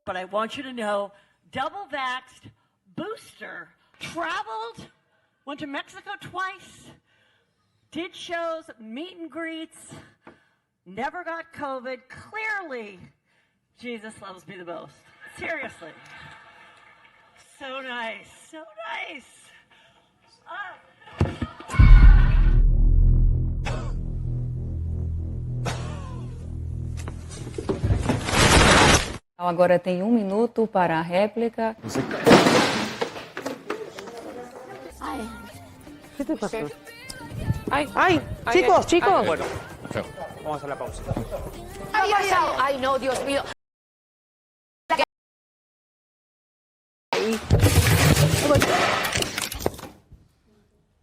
But I want you to know, double vaxxed, booster, traveled, went to Mexico twice, did shows, meet and greets, never got COVID. Clearly, Jesus loves me the most. Seriously. So nice, so nice. Agora tem 1 minuto para a réplica. Ay. ¿Qué te pasó? Ay, ¡Ay! ¡Chicos, chicos! Bueno, vamos a hacer la pausa. ay, ay, ay, ay, no, Dios mío.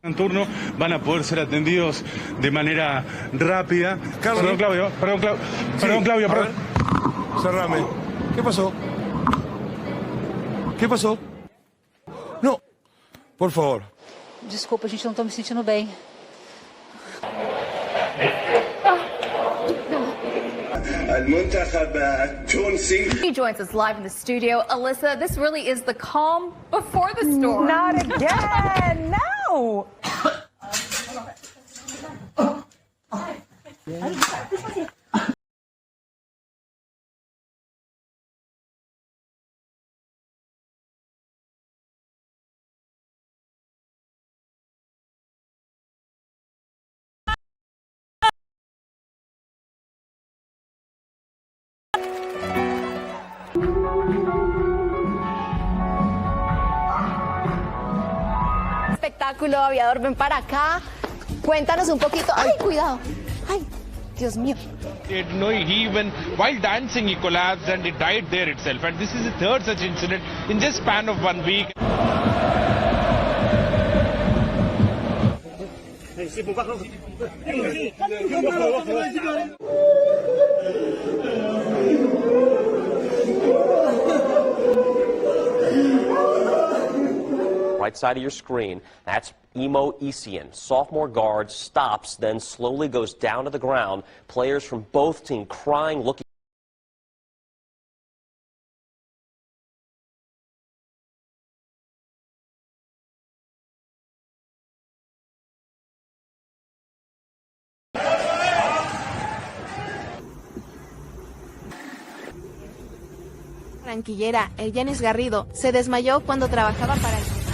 En turno van a poder ser atendidos de manera rápida. Perdón, Claudio. Perdón. Cerrame. ¿Qué pasó? ¿Qué pasó? No. Por favor. Desculpa, a gente não tá me sentindo bem. He joins us live in the studio. Alyssa, this really is the calm before the storm. Not again! No! Espectáculo, aviador, ven para acá. Cuéntanos un poquito. Ay, cuidado. Ay, Dios mío. No, he even while dancing he collapsed and he died there itself. And this is the third such incident in just span of 1 week. Right side of your screen, that's Emo Esian. Sophomore guard stops, then slowly goes down to the ground. Players from both teams crying, looking. Franquillera, Yanis Garrido, se desmayó cuando trabajaba para el...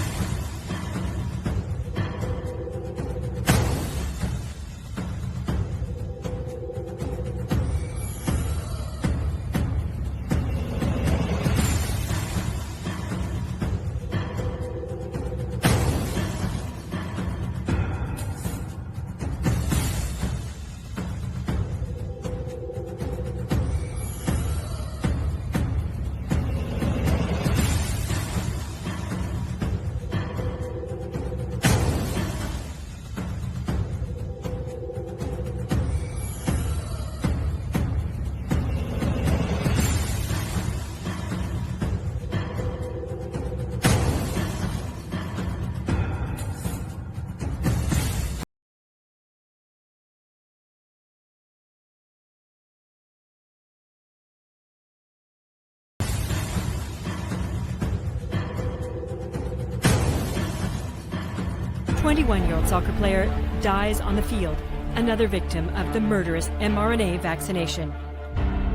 A 21-year-old soccer player dies on the field, another victim of the murderous mRNA vaccination.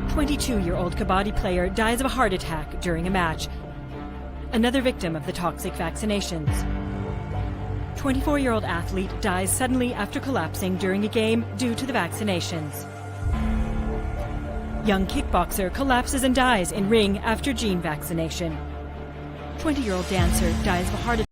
22-year-old Kabaddi player dies of a heart attack during a match, another victim of the toxic vaccinations. 24-year-old athlete dies suddenly after collapsing during a game due to the vaccinations. Young kickboxer collapses and dies in ring after gene vaccination. 20-year-old dancer dies of a heart attack.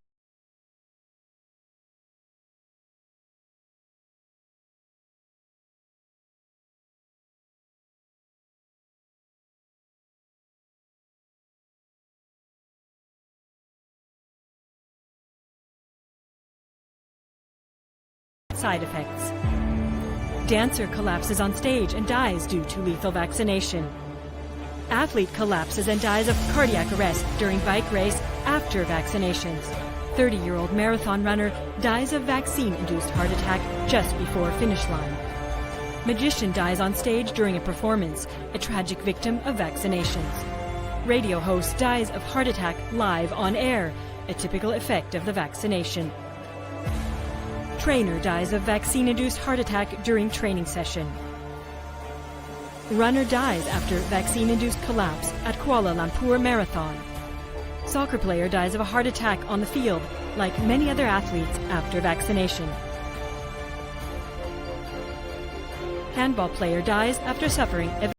Side effects. Dancer collapses on stage and dies due to lethal vaccination. Athlete collapses and dies of cardiac arrest during bike race after vaccinations. 30-year-old marathon runner dies of vaccine-induced heart attack just before finish line. Magician dies on stage during a performance, a tragic victim of vaccinations. Radio host dies of heart attack live on air, a typical effect of the vaccination. Trainer dies of vaccine-induced heart attack during training session. Runner dies after vaccine-induced collapse at Kuala Lumpur Marathon. Soccer player dies of a heart attack on the field, like many other athletes after vaccination. Handball player dies after suffering a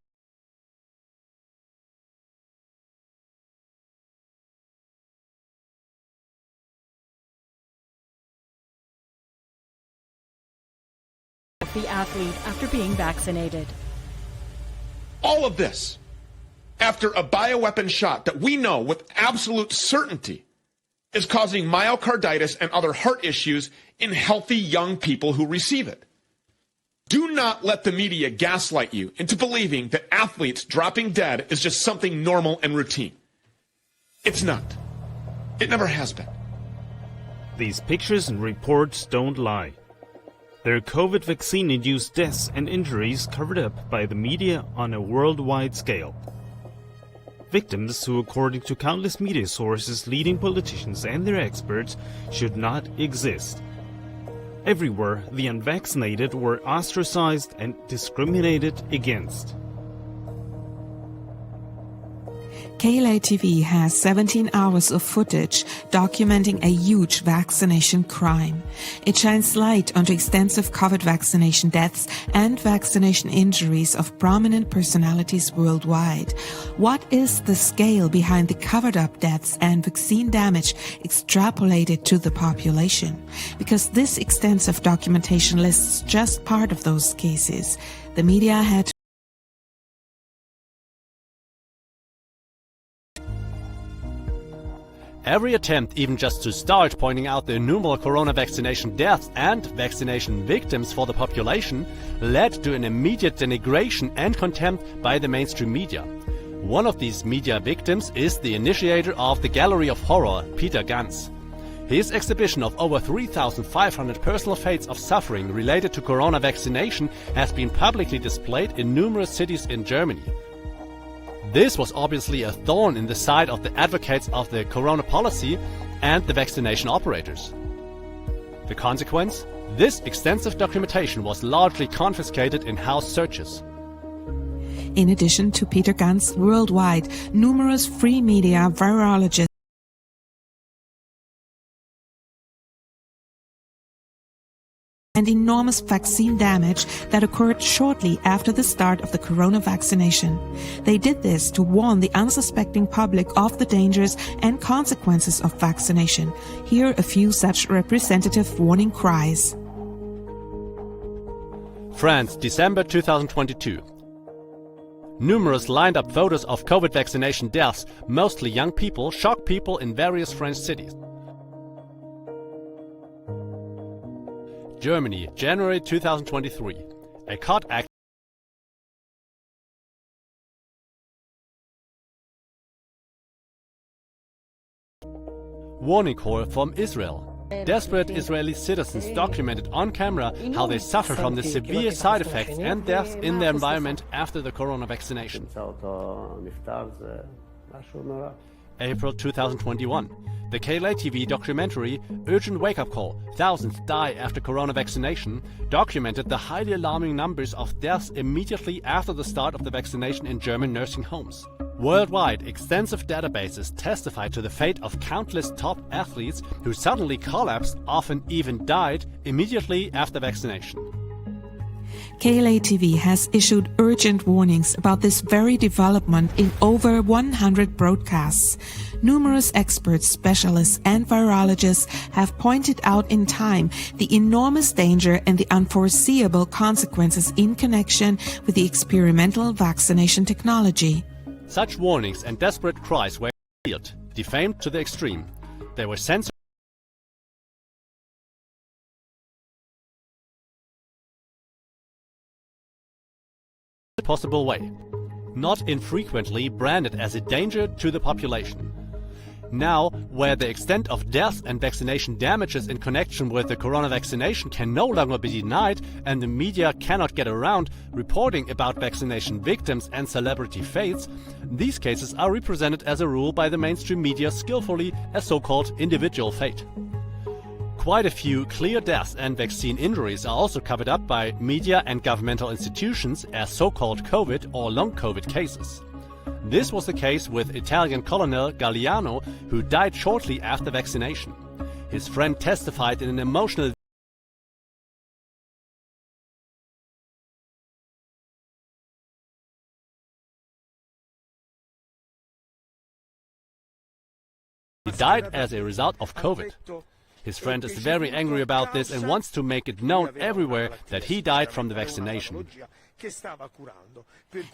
the athlete after being vaccinated. All of this after a bioweapon shot that we know with absolute certainty is causing myocarditis and other heart issues in healthy young people who receive it. Do not let the media gaslight you into believing that athletes dropping dead is just something normal and routine. It's not. It never has been. These pictures and reports don't lie. There are COVID vaccine-induced deaths and injuries covered up by the media on a worldwide scale. Victims who, according to countless media sources, leading politicians and their experts, should not exist. Everywhere, the unvaccinated were ostracized and discriminated against. KLA TV has 17 hours of footage documenting a huge vaccination crime. It shines light onto extensive COVID vaccination deaths and vaccination injuries of prominent personalities worldwide. What is the scale behind the covered-up deaths and vaccine damage extrapolated to the population? Because this extensive documentation lists just part of those cases. The media had Every attempt, even just to start pointing out the innumerable corona vaccination deaths and vaccination victims for the population, led to an immediate denigration and contempt by the mainstream media. One of these media victims is the initiator of the Gallery of Horror, Peter Ganz. His exhibition of over 3,500 personal fates of suffering related to corona vaccination has been publicly displayed in numerous cities in Germany. This was obviously a thorn in the side of the advocates of the corona policy and the vaccination operators. The consequence? This extensive documentation was largely confiscated in house searches. In addition to Peter Ganz, worldwide, numerous free media virologists and enormous vaccine damage that occurred shortly after the start of the corona vaccination. They did this to warn the unsuspecting public of the dangers and consequences of vaccination. Here a few such representative warning cries. France, December 2022. Numerous lined-up photos of COVID vaccination deaths, mostly young people, shock people in various French cities. Germany, January 2023. A COT act warning call from Israel. Desperate Israeli citizens documented on camera how they suffer from the severe side effects and deaths in their environment after the corona vaccination. April 2021. The KLA TV documentary Urgent Wake Up Call, Thousands Die After Corona Vaccination documented the highly alarming numbers of deaths immediately after the start of the vaccination in German nursing homes. Worldwide, extensive databases testify to the fate of countless top athletes who suddenly collapsed, often even died, immediately after vaccination. KLA TV has issued urgent warnings about this very development in over 100 broadcasts. Numerous experts, specialists, and virologists have pointed out in time the enormous danger and the unforeseeable consequences in connection with the experimental vaccination technology. Such warnings and desperate cries were defamed to the extreme. They were censored possible way, not infrequently branded as a danger to the population. Now, where the extent of death and vaccination damages in connection with the corona vaccination can no longer be denied and the media cannot get around reporting about vaccination victims and celebrity fates, these cases are represented as a rule by the mainstream media skillfully as so-called individual fate. Quite a few clear deaths and vaccine injuries are also covered up by media and governmental institutions as so-called COVID or long COVID cases. This was the case with Italian Colonel Galliano, who died shortly after vaccination. His friend testified in an emotional He died as a result of COVID. His friend is very angry about this and wants to make it known everywhere that he died from the vaccination.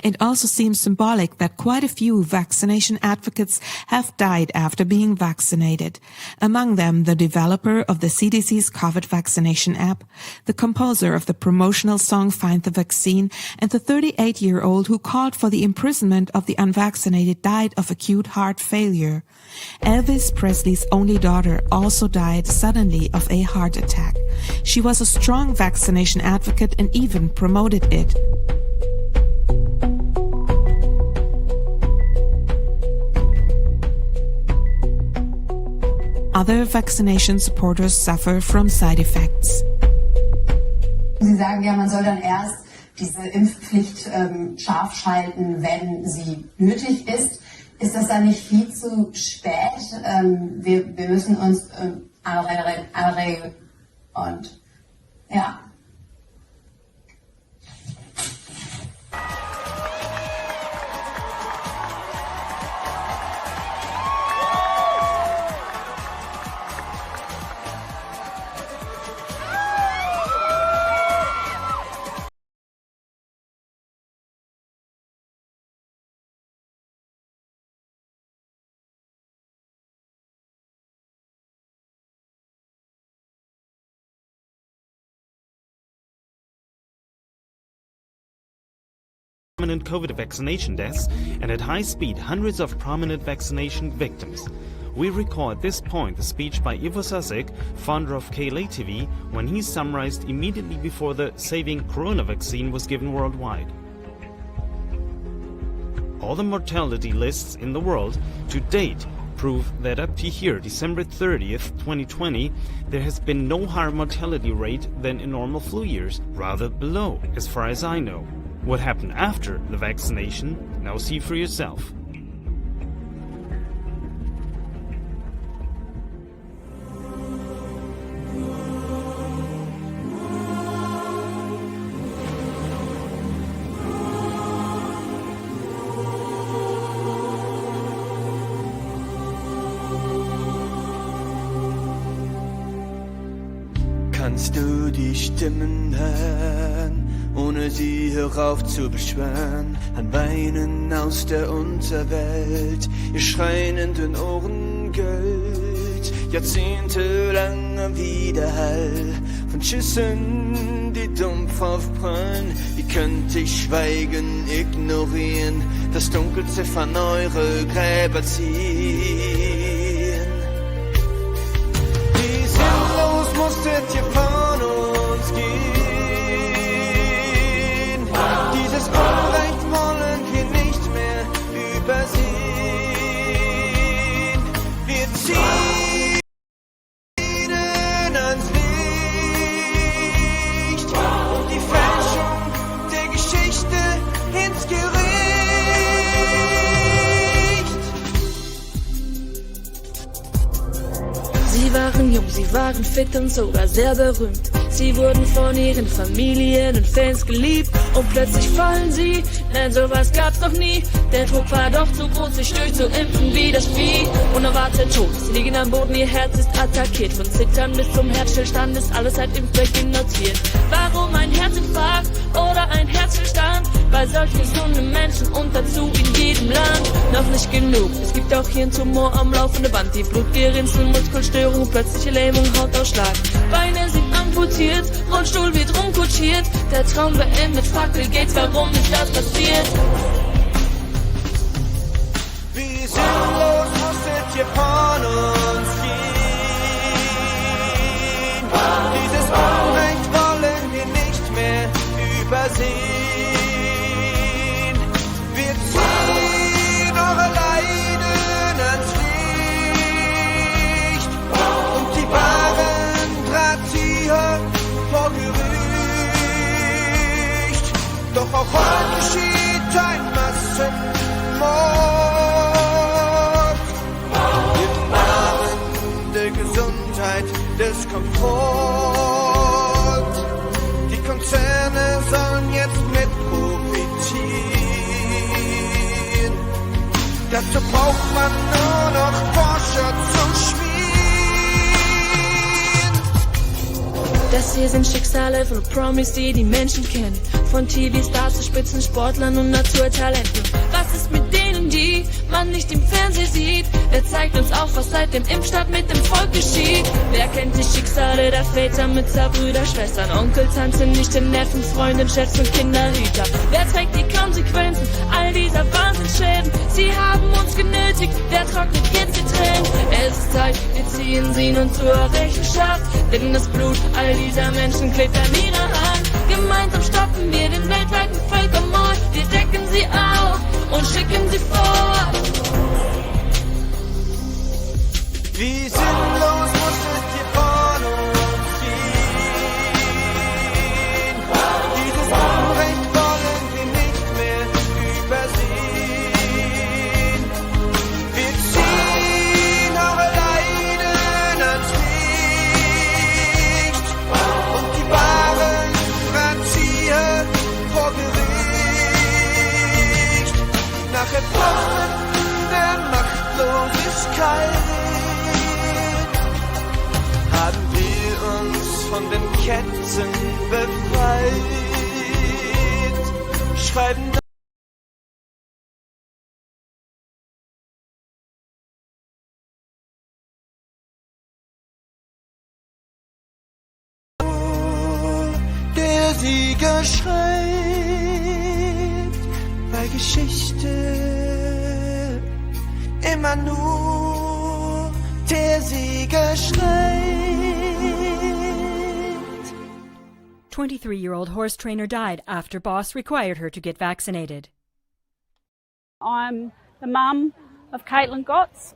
It also seems symbolic that quite a few vaccination advocates have died after being vaccinated. Among them, the developer of the CDC's COVID vaccination app, the composer of the promotional song Find the Vaccine, and the 38-year-old who called for the imprisonment of the unvaccinated died of acute heart failure. Elvis Presley's only daughter also died suddenly of a heart attack. She was a strong vaccination advocate and even promoted it. Other vaccination supporters suffer from side effects. Sie sagen ja, man soll dann erst diese Impfpflicht scharf schalten, wenn sie nötig ist. Ist das dann nicht viel zu spät? Wir müssen uns und ja. Prominent COVID vaccination deaths and at high speed hundreds of prominent vaccination victims. We recall at this point the speech by Ivo Sasek, founder of KLA TV, when he summarized immediately before the saving corona vaccine was given worldwide. All the mortality lists in the world to date prove that up to here, December 30th, 2020, there has been no higher mortality rate than in normal flu years, rather below, as far as I know. What happened after the vaccination, now see for yourself. Kannst du die Stimmen hören, ohne sie hierauf zu beschwören, an Weinen aus der Unterwelt, ihr Schreien in den Ohren güllt, jahrzehntelang am Widerhall von Schüssen, die dumpf aufprallen. Wie könnte ich schweigen, ignorieren, das Dunkelziffern eure Gräber ziehen? Wie sinnlos musstet ihr von uns gehen? Dieses Unrecht wollen wir nicht mehr übersehen. Wir ziehen ans Licht und die Fälschung der Geschichte ins Gericht. Sie waren jung, sie waren fit und sogar sehr berühmt. Sie wurden von ihren Familien und Fans geliebt und plötzlich fallen sie. Nein, sowas gab's noch nie. Der Druck war doch zu groß, sich durchzuimpfen wie das Vieh. Unerwartet tot, sie liegen am Boden, ihr Herz ist attackiert. Von Zittern bis zum Herzstillstand ist alles seit Impfbeginn notiert. Warum ein Herzinfarkt oder ein Herzstillstand? Bei solch gesunden Menschen und dazu in jedem Land. Noch nicht genug, es gibt auch hier einen Tumor am laufenden Band. Die Blutgerinnseln, Muskelstörung, plötzliche Lähmung, Hautausschlag. Beine sind amputiert, Rollstuhl wird rumkutschiert. Der Traum beendet, Fackel geht's, warum ist das passiert? Wie sinnlos musstet ihr wir von uns gehen. Dieses Unrecht wollen wir nicht mehr übersehen. Wir ziehen eure Leiden ans Licht und die wahren Drahtzieher vor Gericht. Doch auch heute geschieht ein Massenmord im Namen der Gesundheit, des Komforts. Die Konzerne sollen jetzt mit profitieren. Dazu braucht man nur noch Forscher zum Schmieden. Das hier sind Schicksale von Promis, die die Menschen kennen. Von TV-Stars zu Spitzensportlern und Naturtalenten. Was ist mit denen, die man nicht im Fernsehen sieht? Wer zeigt uns auch, was seit dem Impfstart mit dem Volk geschieht? Wer kennt die Schicksale der Väter, Mütter, Brüder, Schwestern, Onkel, Tante, Nichten, Neffen, Freundin, Chefs und Kinderhüter? Wer trägt die Konsequenzen all dieser Wahnsinnsschäden? Sie haben uns genötigt, wer trocknet jetzt die Tränen? Es ist Zeit, wir ziehen sie nun zur Rechenschaft, denn das Blut all dieser Menschen klebt an ihrer Hand. Gemeinsam stoppen wir den weltweiten Völkermord. Wir decken sie auf und schicken sie fort. Wie sinnlos muss es dir von uns gehen? Dieses Unrecht wollen wir nicht mehr übersehen. Wir ziehen eure Leiden ans Licht und die wahren Drahtzieher vor Gericht. Nach Epochen der Machtlosigkeit haben wir uns von den Ketten befreit. Schreiben der Sieger schreibt bei Geschichte immer nur der Sieger schreit. 23-year-old horse trainer died after boss required her to get vaccinated. I'm the mum of Caitlin Gotts.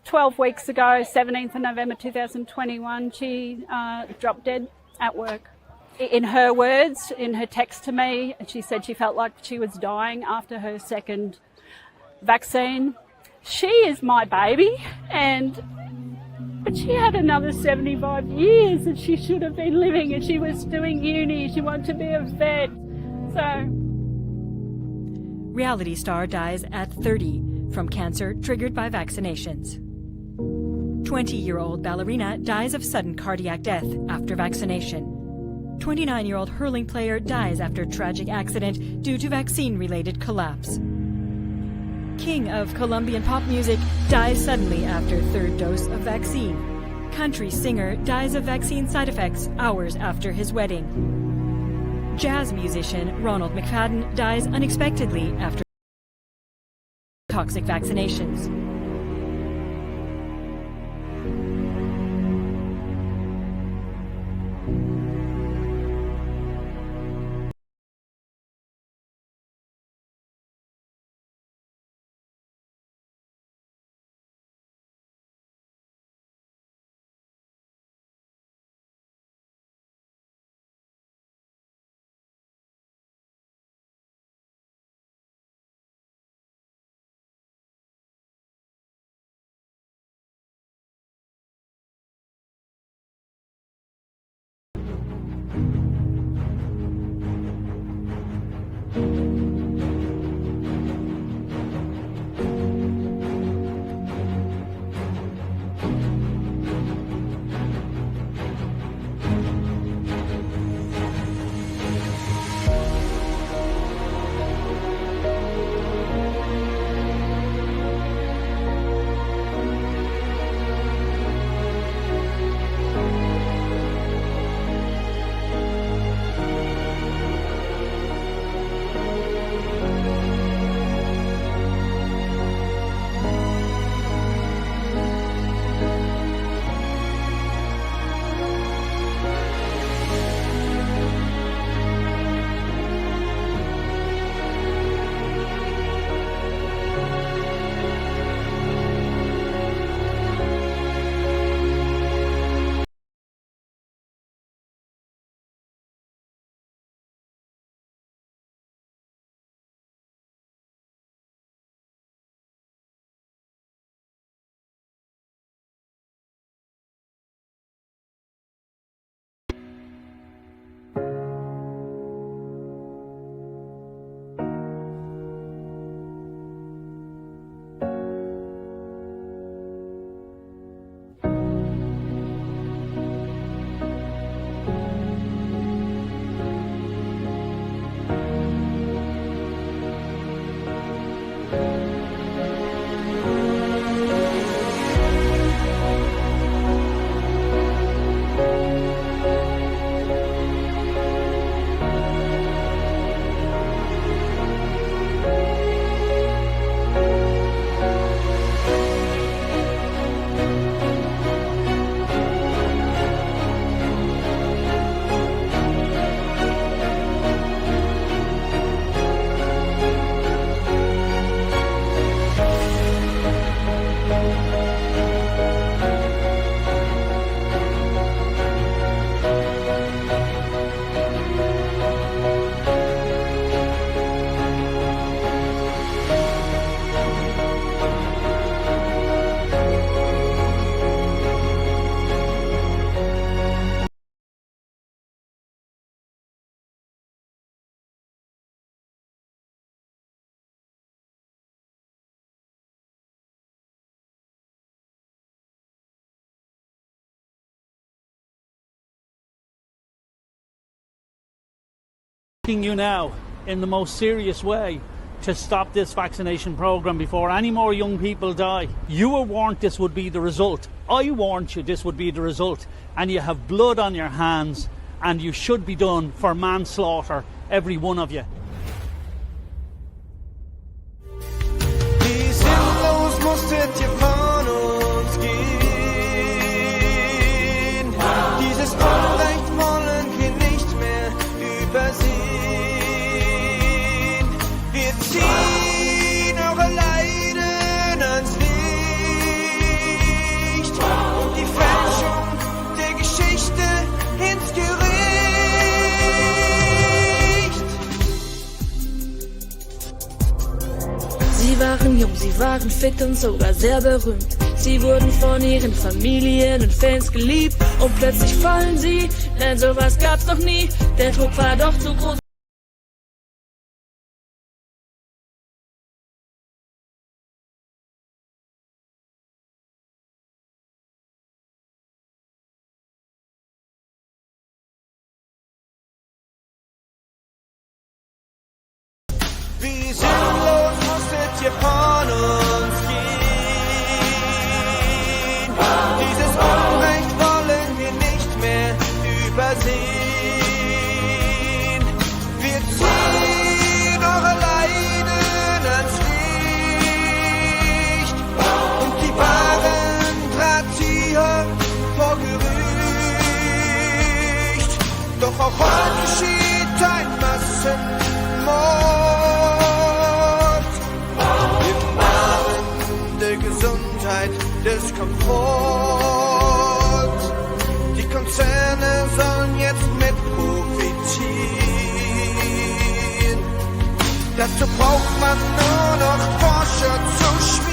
12 weeks ago, 17th of November 2021, she dropped dead at work. In her words, in her text to me, she said she felt like she was dying after her second vaccine. She is my baby, but she had another 75 years that she should have been living, and she was doing uni, she wanted to be a vet. So, Reality star dies at 30 from cancer triggered by vaccinations. 20-year-old ballerina dies of sudden cardiac death after vaccination. 29-year-old hurling player dies after tragic accident due to vaccine-related collapse. King of Colombian pop music dies suddenly after third dose of vaccine. Country singer dies of vaccine side effects hours after his wedding. Jazz musician Ronald McFadden dies unexpectedly after toxic vaccinations. You now in the most serious way to stop this vaccination program before any more young people die. You were warned this would be the result. I warned you this would be the result, and you have blood on your hands, and you should be done for manslaughter, every one of you. Wie sinnlos musstet ihr von uns gehen? Dieses Unrecht wollen wir nicht mehr übersehen. Wir ziehen eure Leiden ans Licht und die Fälschung der Geschichte ins Gericht. Sie waren jung, sie waren fit und sogar sehr berühmt. Sie wurden von ihren Familien und Fans geliebt. Und plötzlich fallen sie, denn sowas gab's noch nie. Der Druck war doch zu groß. Wie sinnlos musstet ihr von uns gehen? Dieses Unrecht wollen wir nicht mehr übersehen. Wir ziehen eure Leiden ans Licht und die wahren Drahtzieher vor Gericht. Doch auch heute geschieht ein Massenmord. Gesundheit, des Komforts. Die Konzerne sollen jetzt mit profitieren. Dazu braucht man nur noch Forscher zum Schmieden.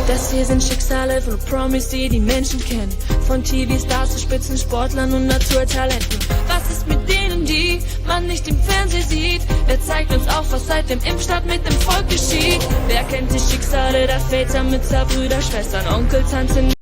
Das hier sind Schicksale von Promis, die die Menschen kennen. Von TV-Stars zu Spitzensportlern und Naturtalenten. Was ist mit denen, die man nicht im Fernsehen sieht? Wer zeigt uns auch, was seit dem Impfstart mit dem Volk geschieht? Wer kennt die Schicksale der Väter, Mütter, Brüder, Schwestern, Onkel, Tanten?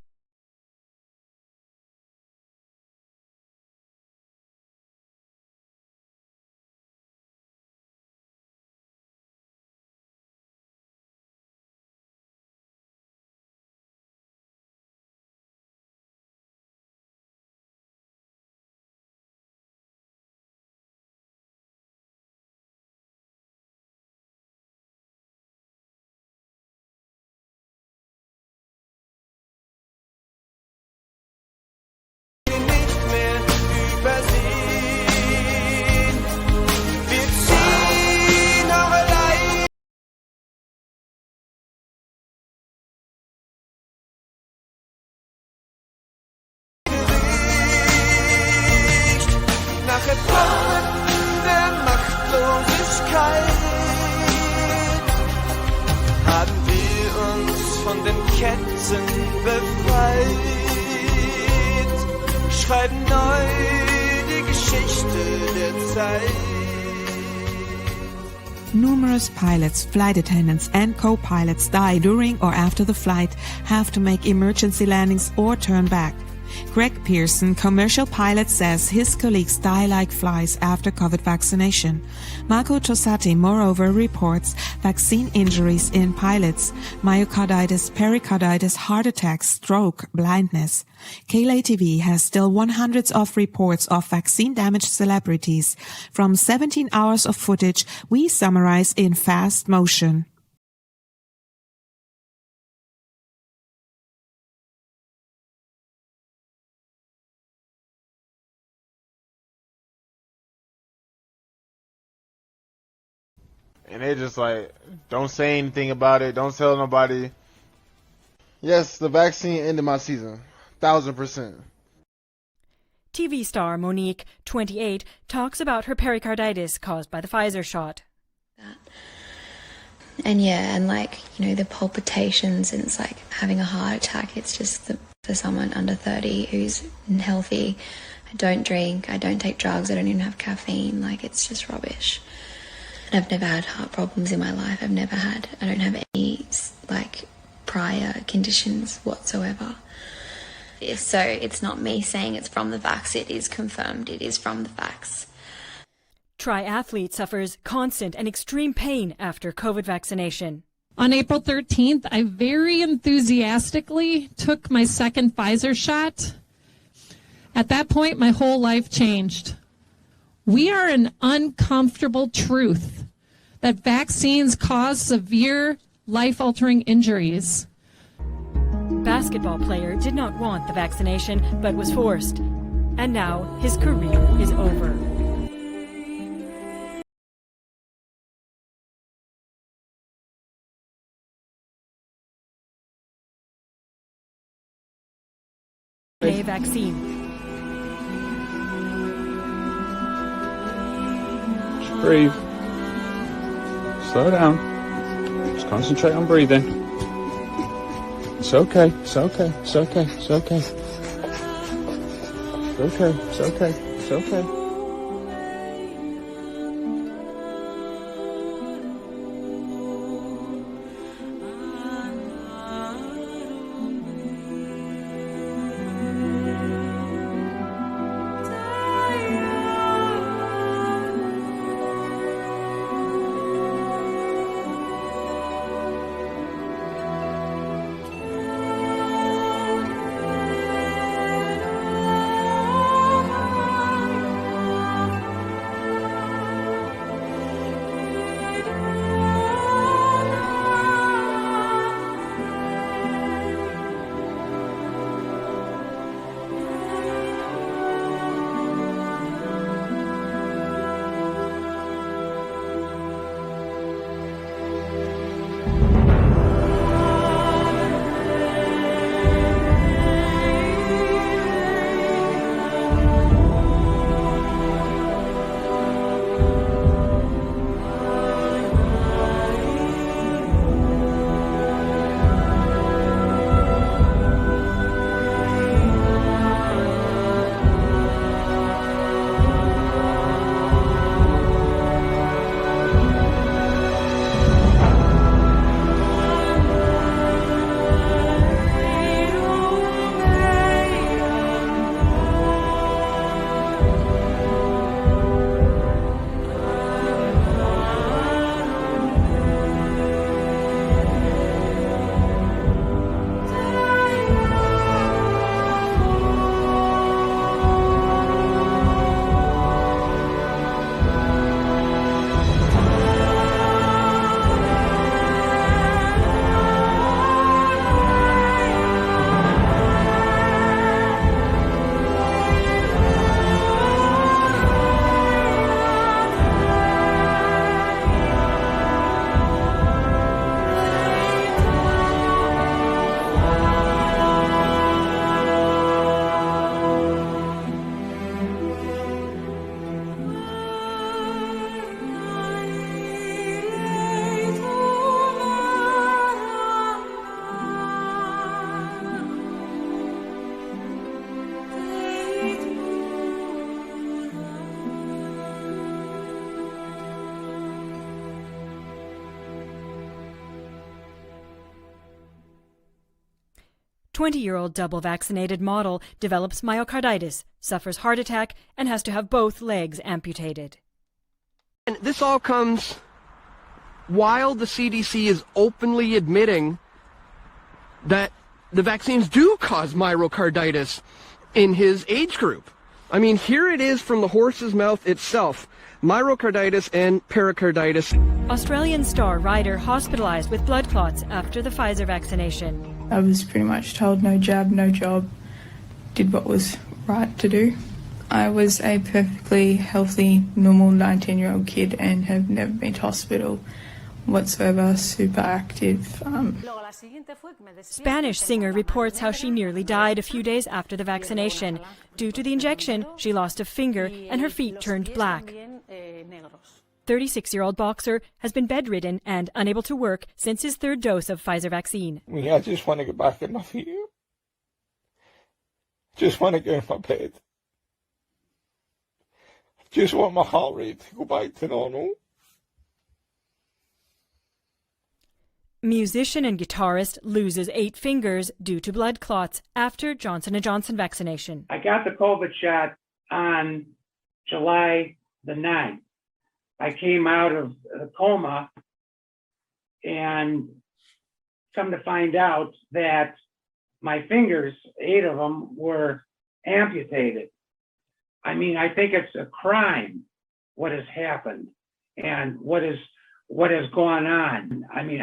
Nach Epochen der Machtlosigkeit haben wir uns von den Ketten befreit, schreiben neu die Geschichte der Zeit. Numerous pilots, flight attendants, and co-pilots die during or after the flight, have to make emergency landings or turn back. Greg Pearson, commercial pilot, says his colleagues die like flies after COVID vaccination. Marco Tosatti, moreover, reports vaccine injuries in pilots, myocarditis, pericarditis, heart attacks, stroke, blindness. KLA TV has still hundreds of reports of vaccine-damaged celebrities. From 17 hours of footage, we summarize in fast motion. And they just like, don't say anything about it. Don't tell nobody. Yes, the vaccine ended my season. 1000%. TV star Monique, 28, talks about her pericarditis caused by the Pfizer shot. And yeah, and like, you know, the palpitations, and it's like having a heart attack. It's just for someone under 30 who's healthy. I don't drink, I don't take drugs, I don't even have caffeine. Like, it's just rubbish. I've never had heart problems in my life. I don't have any, like, prior conditions whatsoever. this. So it's not me saying it's from the vax, it is confirmed, it is from the vax. Triathlete suffers constant and extreme pain after COVID vaccination. On April 13th, I very enthusiastically took my second Pfizer shot. At that point, my whole life changed. We are an uncomfortable truth that vaccines cause severe, life-altering injuries. Basketball player did not want the vaccination, but was forced. And now his career is over. A vaccine. Just breathe. Slow down. Just concentrate on breathing. It's okay. It's okay. It's okay. It's okay. It's okay. It's okay. It's okay. "20-year-old double-vaccinated model develops myocarditis, suffers heart attack, and has to have both legs amputated." And this all comes while the CDC is openly admitting that the vaccines do cause myocarditis in his age group. I mean, here it is from the horse's mouth itself. Myocarditis and pericarditis. Australian star rider hospitalized with blood clots after the Pfizer vaccination. I was pretty much told no jab, no job, did what was right to do. I was a perfectly healthy, normal 19-year-old kid and have never been to hospital whatsoever, super active. Spanish singer reports how she nearly died a few days after the vaccination. Due to the injection, she lost a finger and her feet turned black. 36-year-old boxer has been bedridden and unable to work since his third dose of Pfizer vaccine. I just want to get back on my feet. Just want to go in my bed. Just want my heart rate to go back to normal. Musician and guitarist loses 8 fingers due to blood clots after Johnson & Johnson vaccination. I got the COVID shot on July the 9th. I came out of the coma and come to find out that my fingers, 8 of them, were amputated. I mean, I think it's a crime what has happened and what has gone on. I mean,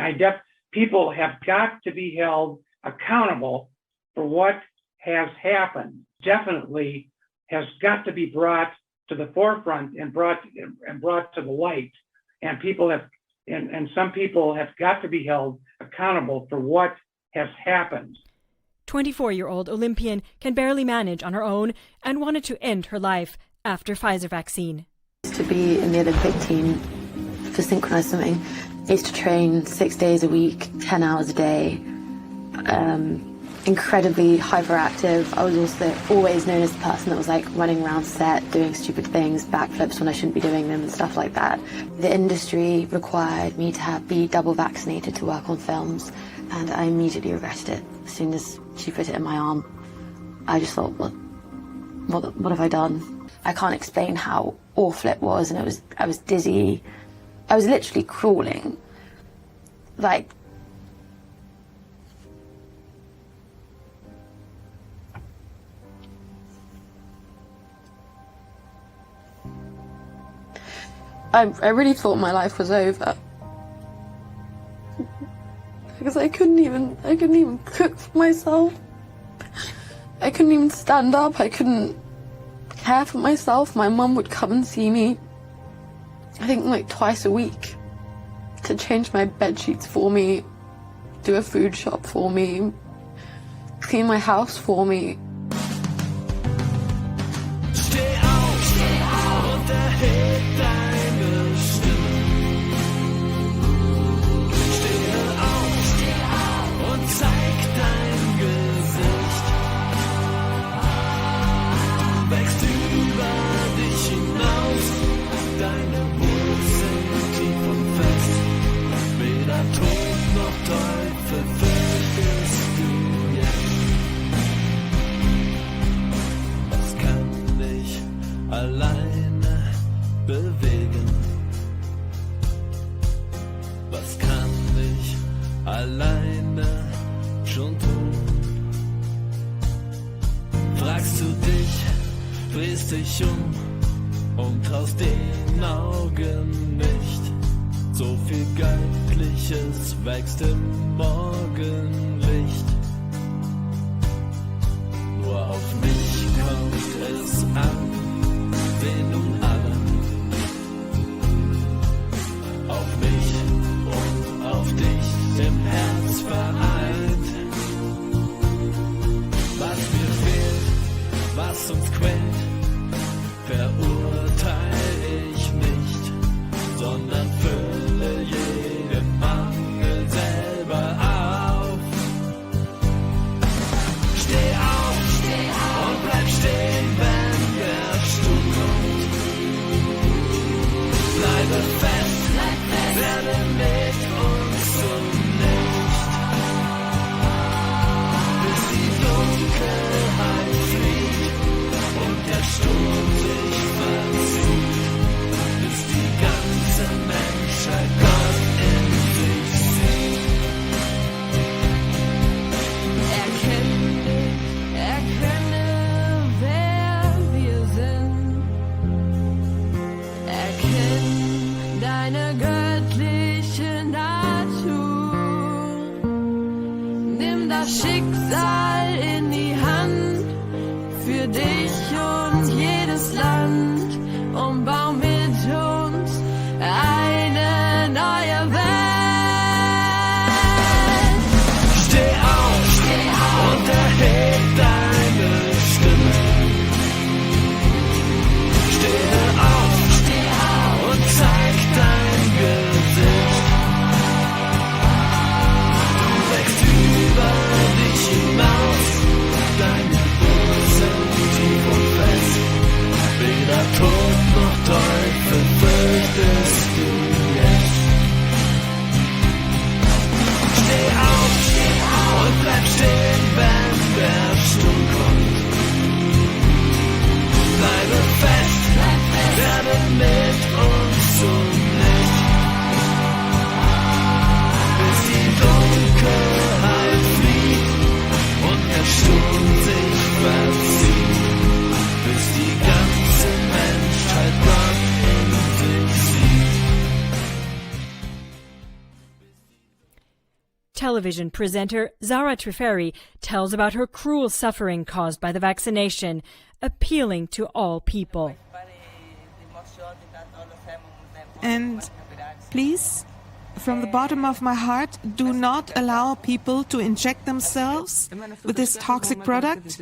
people have got to be held accountable for what has happened. Definitely has got to be brought to the forefront and brought to the light. And people have, and some people have got to be held accountable for what has happened. 24-year-old Olympian can barely manage on her own and wanted to end her life after Pfizer vaccine. To be in the Olympic team for synchronized swimming, I used to train 6 days a week, 10 hours a day, incredibly hyperactive. I was also always known as the person that was like running around set, doing stupid things, backflips when I shouldn't be doing them and stuff like that. The industry required me to be double vaccinated to work on films, and I immediately regretted it. As soon as she put it in my arm, I just thought, what have I done? I can't explain how awful it was, and I was dizzy. I was literally crawling. Like, I really thought my life was over. Because I couldn't even cook for myself. I couldn't even stand up. I couldn't care for myself. My mum would come and see me, I think like twice a week, to change my bed sheets for me, do a food shop for me, clean my house for me. Steh auf und erheb deine Stimme. Stehe auf und zeig dein Gesicht. Wächst über dich hinaus, deine Wurzeln tief und fest. Weder Tod noch Teufel fürchtest du jetzt. Was kann dich alleine bewegen? Was kann dich alleine schon tun? Fragst du dich, drehst dich und traust den Augen nicht. So viel Göttliches wächst im Morgenlicht. Nur auf mich kommt es an, wen nun alle. Auf mich und auf dich im Herz vereint. Was mir fehlt, was uns quält, verurteile ich nicht, sondern fülle jeden Mangel selber auf. Steh auf und bleib stehen, wenn der Sturm kommt. Bleibe fest, werde mit uns zum Licht, bis die Dunkelheit fliegt und der Sturm sich verzieht, bis die ganze Menschheit Gott in sich sieht. Erkenne, wer wir sind. Erkenne deine göttliche Natur. Nimm das Schicksal in die Hand für dich und jedes Land und bau mit uns eine neue Welt. Steh auf und erheb deine Stimme. Stehe auf und zeig dein Gesicht. Du wächst über dich hinaus, deine Wurzeln tief und fest. Weder Television presenter Zara Triferi tells about her cruel suffering caused by the vaccination, appealing to all people. And please, from the bottom of my heart, do not allow people to inject themselves with this toxic product.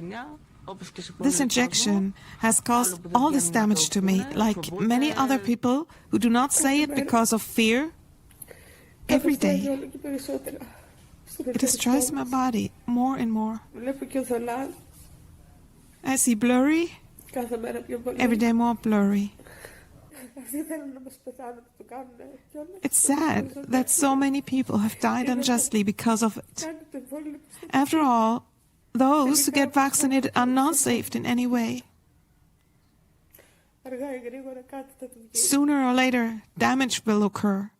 This injection has caused all this damage to me, like many other people who do not say it because of fear. Every day, it destroys my body more and more. I see blurry, every day more blurry. It's sad that so many people have died unjustly because of it. After all, those who get vaccinated are not saved in any way. Sooner or later, damage will occur.